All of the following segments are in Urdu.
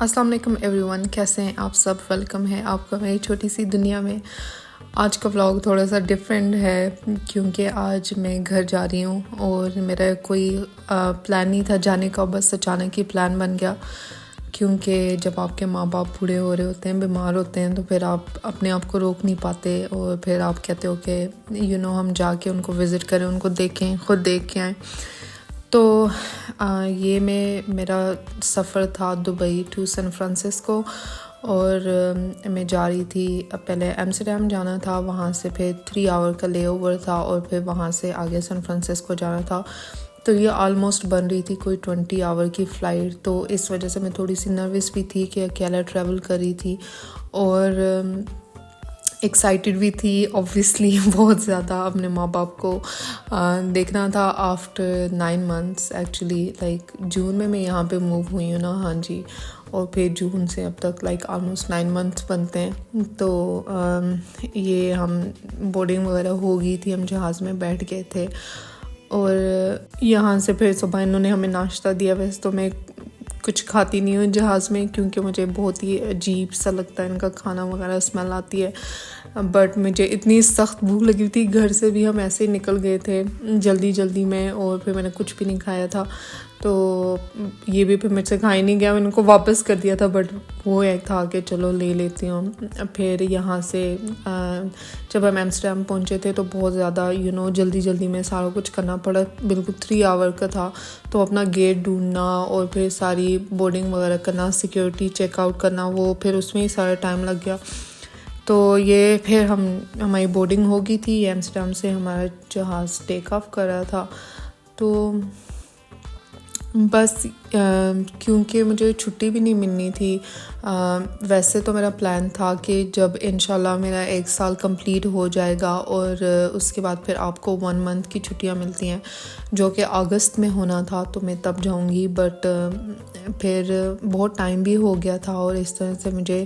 السلام علیکم ایوری ون، کیسے ہیں آپ سب؟ ویلکم ہے آپ کا میری چھوٹی سی دنیا میں۔ آج کا ولاگ تھوڑا سا ڈفرینٹ ہے کیونکہ آج میں گھر جا رہی ہوں اور میرا کوئی پلان نہیں تھا جانے کا، بس اچانک ہی پلان بن گیا کیونکہ جب آپ کے ماں باپ بوڑھے ہو رہے ہوتے ہیں، بیمار ہوتے ہیں، تو پھر آپ اپنے آپ کو روک نہیں پاتے اور پھر آپ کہتے ہو کہ ہم جا کے ان کو وزٹ کریں، ان کو دیکھیں، خود دیکھ کے آئیں۔ تو یہ میرا سفر تھا دبئی ٹو سین فرانسسکو، اور میں جا رہی تھی۔ پہلے ایمسٹرڈیم جانا تھا، وہاں سے پھر 3 آور کا لے اوور تھا اور پھر وہاں سے آگے سین فرانسسکو جانا تھا۔ تو یہ آلموسٹ بن رہی تھی کوئی 20 آور کی فلائٹ، تو اس وجہ سے میں تھوڑی سی نروس بھی تھی کہ اکیلا ٹریول کر رہی تھی اور ایکسائٹیڈ بھی تھی اوبویسلی بہت زیادہ۔ اپنے ماں باپ کو دیکھنا تھا آفٹر 9 months ایکچولی، لائک جون میں یہاں پہ موو ہوئی ہوں نا، ہاں جی، اور پھر جون سے اب تک لائک آلموسٹ 9 months بنتے ہیں۔ تو یہ ہم بورڈنگ وغیرہ ہو گئی تھی، ہم جہاز میں بیٹھ گئے تھے اور یہاں سے پھر صبح انہوں نے ہمیں ناشتہ دیا۔ ویسے تو میں کچھ کھاتی نہیں ہوں جہاز میں کیونکہ مجھے بہت ہی عجیب سا لگتا ہے ان کا کھانا وغیرہ، اسمیل آتی ہے، بٹ مجھے اتنی سخت بھوک لگی تھی، گھر سے بھی ہم ایسے ہی نکل گئے تھے جلدی میں، اور پھر میں نے کچھ بھی نہیں کھایا تھا، تو یہ بھی پھر مجھ سے کھا ہی نہیں گیا، میں نے ان کو واپس کر دیا تھا، بٹ وہ ایک تھا کہ چلو لے لیتی ہوں۔ پھر یہاں سے جب ہم ایمسٹرڈیم پہنچے تھے تو بہت زیادہ جلدی میں سارا کچھ کرنا پڑا، بالکل 3 آور کا تھا، تو اپنا گیٹ ڈھونڈنا اور پھر ساری بورڈنگ وغیرہ کرنا، سیکیورٹی چیک آؤٹ کرنا، وہ پھر اس میں ہی سارا ٹائم لگ گیا۔ تو یہ پھر ہماری بورڈنگ ہو گئی تھی، ایمسٹرڈیم سے ہمارا جہاز ٹیک آف کر رہا تھا۔ تو بس کیونکہ مجھے چھٹی بھی نہیں ملنی تھی، ویسے تو میرا پلان تھا کہ جب انشاءاللہ میرا 1 سال کمپلیٹ ہو جائے گا اور اس کے بعد پھر آپ کو 1 month کی چھٹیاں ملتی ہیں جو کہ اگست میں ہونا تھا، تو میں تب جاؤں گی، بٹ پھر بہت ٹائم بھی ہو گیا تھا اور اس طرح سے مجھے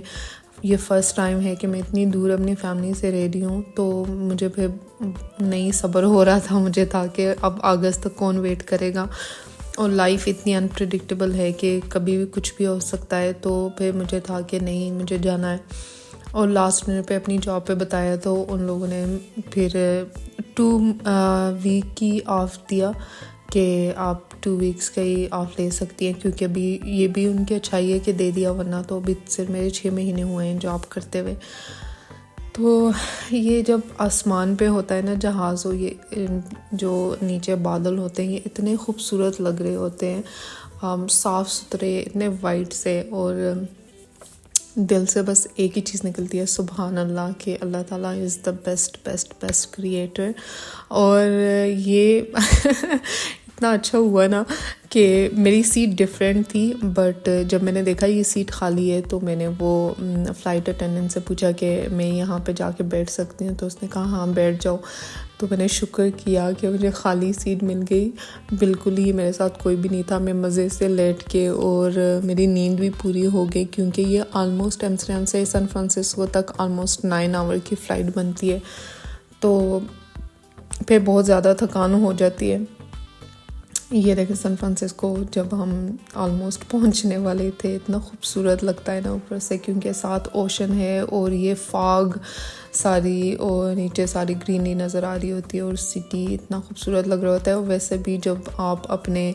یہ فرسٹ ٹائم ہے کہ میں اتنی دور اپنی فیملی سے رہ رہی ہوں، تو مجھے پھر نہیں صبر ہو رہا تھا، مجھے تھا کہ اب اگست تک کون ویٹ کرے گا، اور لائف اتنی انپریڈکٹیبل ہے کہ کبھی بھی کچھ بھی ہو سکتا ہے، تو پھر مجھے تھا کہ نہیں مجھے جانا ہے۔ اور لاسٹ منٹ پہ اپنی جاب پہ بتایا تو ان لوگوں نے پھر 2 week کی آف دیا کہ آپ 2 weeks کا ہی آف لے سکتی ہیں، کیونکہ ابھی یہ بھی ان کی اچھائی ہے کہ دے دیا، ورنہ تو ابھی صرف میرے 6 مہینے ہوئے ہیں جاب کرتے ہوئے۔ تو یہ جب آسمان پہ ہوتا ہے نا جہاز، ہو یہ جو نیچے بادل ہوتے ہیں یہ اتنے خوبصورت لگ رہے ہوتے ہیں، صاف ستھرے، اتنے وائٹ سے، اور دل سے بس ایک ہی چیز نکلتی ہے، سبحان اللہ، کہ اللہ تعالیٰ از دا بیسٹ کریٹر۔ اور یہ اتنا اچھا ہوا نا کہ میری سیٹ ڈیفرنٹ تھی، بٹ جب میں نے دیکھا یہ سیٹ خالی ہے تو میں نے وہ فلائٹ اٹینڈنٹ سے پوچھا کہ میں یہاں پہ جا کے بیٹھ سکتی ہوں، تو اس نے کہا ہاں بیٹھ جاؤ۔ تو میں نے شکر کیا کہ مجھے خالی سیٹ مل گئی، بالکل ہی میرے ساتھ کوئی بھی نہیں تھا، میں مزے سے لیٹ کے، اور میری نیند بھی پوری ہو گئی کیونکہ یہ آلموسٹ ایمسٹرڈیم سے سین فرانسسکو تک آلموسٹ 9 آور کی فلائٹ بنتی ہے، تو پھر بہت زیادہ تھکان ہو جاتی ہے۔ یہ دیکھیں سین فرانسسکو جب ہم آلموسٹ پہنچنے والے تھے، اتنا خوبصورت لگتا ہے نا اوپر سے، کیونکہ ساتھ اوشن ہے اور یہ فاگ ساری، اور نیچے ساری گرینری نظر آ رہی ہوتی ہے، اور سٹی اتنا خوبصورت لگ رہا ہوتا ہے۔ اور ویسے بھی جب آپ اپنے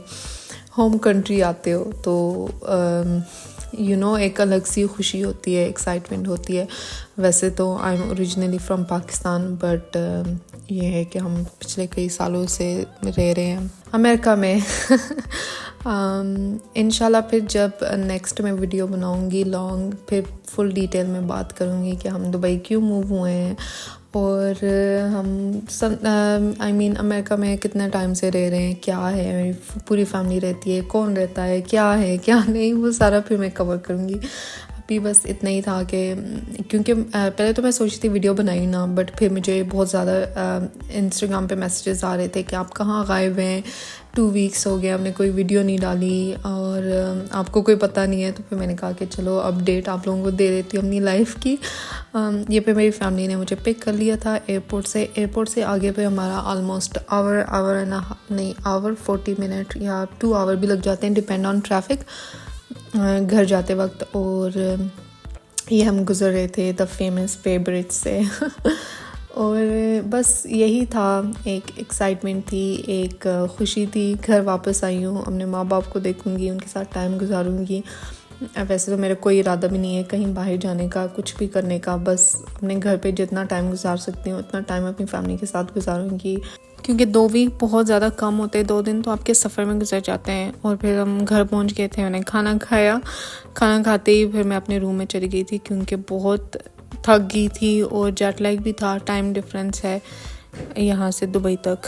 ہوم کنٹری آتے ہو تو ایک الگ سی خوشی ہوتی ہے، ایکسائٹمنٹ ہوتی ہے۔ ویسے تو I am originally from Pakistan, but یہ ہے کہ ہم پچھلے کئی سالوں سے رہ رہے ہیں امریکہ میں۔ انشاءاللہ پھر جب نیکسٹ میں ویڈیو بناؤں گی لانگ، پھر فل ڈیٹیل میں بات کروں گی کہ ہم دبئی کیوں موو ہوئے ہیں، اور ہم امریکہ میں کتنے ٹائم سے رہ رہے ہیں، کیا ہے، پوری فیملی رہتی ہے، کون رہتا ہے، کیا نہیں، وہ سارا پھر میں کور کروں گی۔ ابھی بس اتنا ہی تھا کہ کیونکہ پہلے تو میں سوچی تھی ویڈیو بنائی نا، بٹ پھر مجھے بہت زیادہ انسٹاگرام پہ میسیجز آ رہے تھے کہ آپ کہاں غائب ہیں، 2 weeks ہو گئے ہم نے کوئی ویڈیو نہیں ڈالی اور آپ کو کوئی پتہ نہیں ہے۔ تو پھر میں نے کہا کہ چلو اپڈیٹ آپ لوگوں کو دے دیتی ہوں اپنی لائف کی۔ یہ پہ میری فیملی نے مجھے پک کر لیا تھا ایئرپورٹ سے آگے پہ ہمارا آلموسٹ آور 40 منٹ یا 2 hour بھی لگ جاتے ہیں، ڈپینڈ آن ٹریفک۔ گھر جاتے وقت، اور یہ ہم گزر رہے تھے دا فیمس بے برج سے اور بس یہی تھا، ایک ایکسائٹمنٹ تھی، ایک خوشی تھی. گھر واپس آئی ہوں، اپنے ماں باپ کو دیکھوں گی، ان کے ساتھ ٹائم گزاروں گی. ویسے تو میرا کوئی ارادہ بھی نہیں ہے کہیں باہر جانے کا، کچھ بھی کرنے کا، بس اپنے گھر پہ جتنا ٹائم گزار سکتی ہوں اتنا ٹائم اپنی فیملی کے ساتھ گزاروں گی، کیونکہ 2 ویک بہت زیادہ کم ہوتے ہیں. 2 دن تو آپ کے سفر میں گزر جاتے ہیں. اور پھر ہم گھر پہنچ گئے تھے، میں نے کھانا کھایا. کھانا کھاتے ہی پھر میں اپنے روم میں چلی گئی تھی، کیونکہ بہت تھک گئی تھی اور جیٹ لیگ بھی تھا. ٹائم ڈفرینس ہے یہاں سے دبئی تک.